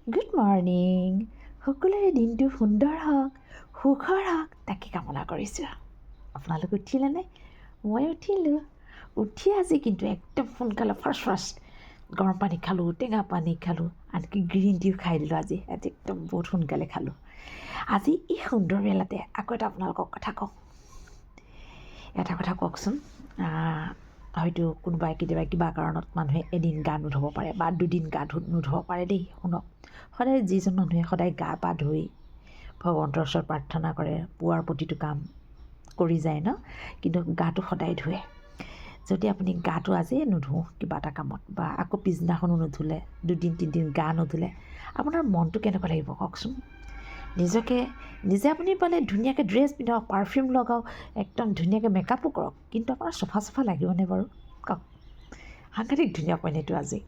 Good morning. সকলোৰে দিনটো সুন্দৰ হওক, সুখৰ হওক তাকে কামনা কৰিছোঁ। আপোনালোক উঠিলেনে? মই উঠিলোঁ। উঠি আজি কিন্তু একদম সোনকালে ফাৰ্ষ্ট গৰম পানী খালোঁ, টেঙা পানী খালোঁ, আনকি গ্ৰীণ টিও খাই দিলোঁ। আজি একদম বহুত সোনকালে খালোঁ। আজি এই সুন্দৰ বেলাতে আকৌ এটা আপোনালোকক কথা কওঁ। এটা কথা কওকচোন, হয়তো কোনোবাই কেতিয়াবা কিবা কাৰণত মানুহে এদিন গা নুধুব পাৰে বা দুদিন গা নুধুব পাৰে দেই। শুনক, সদায় যিজন মানুহে সদায় গা পা ধুই ভগৱন্তৰ ওচৰত প্ৰাৰ্থনা কৰে, পুৱাৰ প্ৰতিটো কাম কৰি যায় ন, কিন্তু গাটো সদায় ধুৱে। যদি আপুনি গাটো আজিয়ে নুধুওঁ কিবা এটা কামত বা আকৌ পিছদিনাখনো নুধুলে, দুদিন তিনিদিন গা নুধুলে, আপোনাৰ মনটো কেনেকুৱা লাগিব কওকচোন। নিজে আপুনি পালে ধুনীয়াকৈ ড্ৰেছ পিন্ধক, পাৰফিউম লগাওক, একদম ধুনীয়াকৈ মেকআপো কৰক, কিন্তু আপোনাৰ চফা লাগিবনে বাৰু কওক। সাংঘাতিক ধুনীয়া কইনাটো আজি।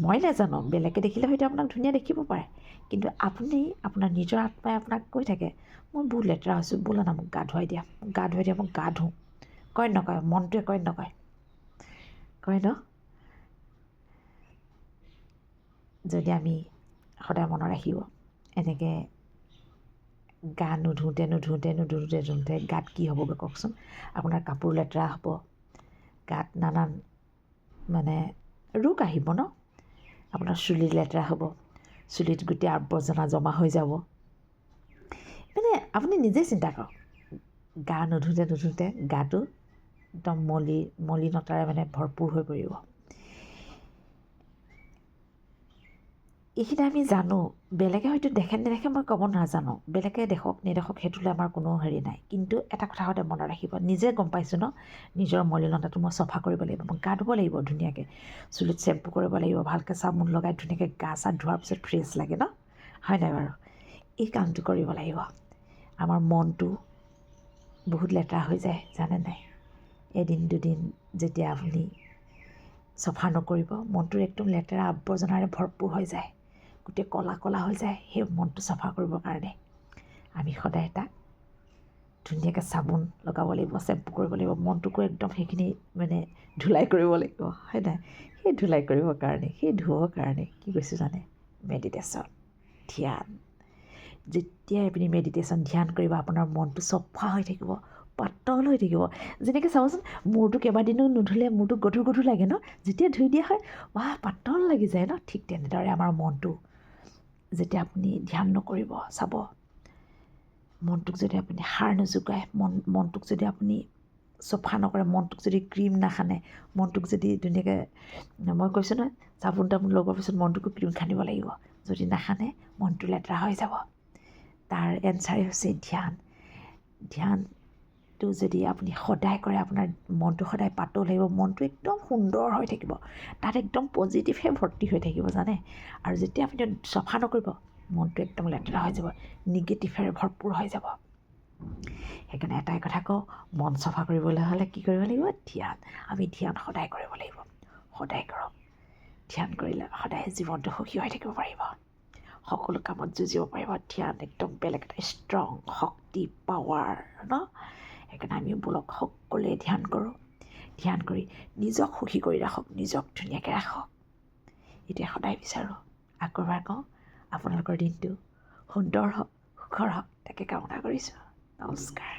মই নাজানো, বেলেগে দেখিলে হয়তো আপোনাক ধুনীয়া দেখিব পাৰে, কিন্তু আপুনি আপোনাৰ নিজৰ আত্মাই আপোনাক কৈ থাকে মই বহুত লেতেৰা হৈছোঁ, ব'লা না মোক গা ধুৱাই দিয়া, মোক গা ধুৱাই দিয়া, মোক গা ধুওঁ। কয় নকয়? মনটোৱে কয় নকয়? কয় ন? যদি আমি সদায় মনত ৰাখিব, এনেকৈ গা নুধুওঁতে গাত কি হ'বগৈ কওকচোন। আপোনাৰ কাপোৰ লেতেৰা হ'ব, গাত নানান ৰোগ আহিব ন। আপোনাৰ চুলি লেতেৰা হ'ব, চুলিত গোটেই আৱৰ্জনা জমা হৈ যাব। আপুনি নিজেই চিন্তা কৰক, গা নুধুওঁতে গাটো একদম মলিনতাৰে ভৰপূৰ হৈ পৰিব। এইখিনি আমি জানো, বেলেগে হয়তো দেখে নেদেখে মই ক'ব নাজানো, বেলেগে দেখক নেদেখক সেইটোলৈ আমাৰ কোনো হেৰি নাই, কিন্তু এটা কথা সদায় মনত ৰাখিব, নিজে গম পাইছোঁ ন, নিজৰ মলিনতাটো মই চফা কৰিব লাগিব, মই গা ধুব লাগিব ধুনীয়াকৈ, চুলিত শ্বেম্পু কৰিব লাগিব, ভালকৈ চাবোন লগাই ধুনীয়াকৈ গা চা ধোৱাৰ পিছত ফ্ৰেছ লাগে ন, হয় নাই বাৰু? এই কামটো কৰিব লাগিব। আমাৰ মনটো বহুত লেতেৰা হৈ যায় জানে নাই? এদিন দুদিন যেতিয়া আপুনি চফা নকৰিব, মনটোৰ একদম লেতেৰা আৱৰ্জনাৰে ভৰপূৰ হৈ যায়, গোটেই ক'লা হৈ যায়। সেই মনটো চফা কৰিবৰ কাৰণে আমি সদায় তাক ধুনীয়াকৈ চাবোন লগাব লাগিব, শ্বেম্পু কৰিব লাগিব, মনটোকো একদম সেইখিনি ধুলাই কৰিব লাগিব, হয় নাই? সেই ধুলাই কৰিবৰ কাৰণে, সেই ধুবৰ কাৰণে কি কৈছোঁ জানে? মেডিটেশ্যন, ধ্যান। যেতিয়াই আপুনি মেডিটেশ্যন ধ্যান কৰিব, আপোনাৰ মনটো চফা হৈ থাকিব, পাতল হৈ থাকিব। যেনেকৈ চাবচোন, মূৰটো কেইবাদিনো নুধুলে মূৰটো গধুৰ লাগে ন, যেতিয়া ধুই দিয়া হয় পাতল লাগি যায় ন। ঠিক তেনেদৰে আমাৰ মনটো যেতিয়া আপুনি ধ্যান নকৰিব, চাব, মনটোক যদি আপুনি সাৰ নোযোগায়, মনটোক যদি আপুনি চফা নকৰে, মনটোক যদি ক্ৰীম নাসানে, মনটোক যদি ধুনীয়াকৈ, মই কৈছোঁ নহয়, চাবোন তাবোন লগোৱাৰ পিছত মনটোকো ক্ৰীম সানিব লাগিব, যদি নাসানে মনটো লেতেৰা হৈ যাব। তাৰ এনচাৰেই হৈছে ধ্যান। ধ্যানটো যদি আপুনি সদায় কৰে, আপোনাৰ মনটো সদায় পাতল লাগিব, মনটো একদম সুন্দৰ হৈ থাকিব, তাত একদম পজিটিভহে ভৰ্তি হৈ থাকিব জানে। আৰু যেতিয়া আপুনি চফা নকৰিব, মনটো একদম লেতেৰা হৈ যাব, নিগেটিভেৰে ভৰপূৰ হৈ যাব। সেইকাৰণে এটাই কথা কওঁ, মন চফা কৰিবলৈ হ'লে কি কৰিব লাগিব? ধ্যান। আমি ধ্যান সদায় কৰিব লাগিব, সদায় কৰক। ধ্যান কৰিলে সদায় জীৱনটো সুখী হৈ থাকিব পাৰিব, সকলো কামত যুঁজিব পাৰিব। ধ্যান একদম বেলেগ এটা ষ্ট্ৰং শক্তি, পাৱাৰ ন। সেইকাৰণে আমি ব'লক সকলোৱে ধ্যান কৰোঁ। ধ্যান কৰি নিজক সুখী কৰি ৰাখক, নিজক ধুনীয়াকৈ ৰাখক। এতিয়া সদায় বিচাৰোঁ, আকৌ এবাৰ কওঁ, আপোনালোকৰ দিনটো সুন্দৰ হওক, সুখৰ হওক তাকে কামনা কৰিছোঁ। নমস্কাৰ।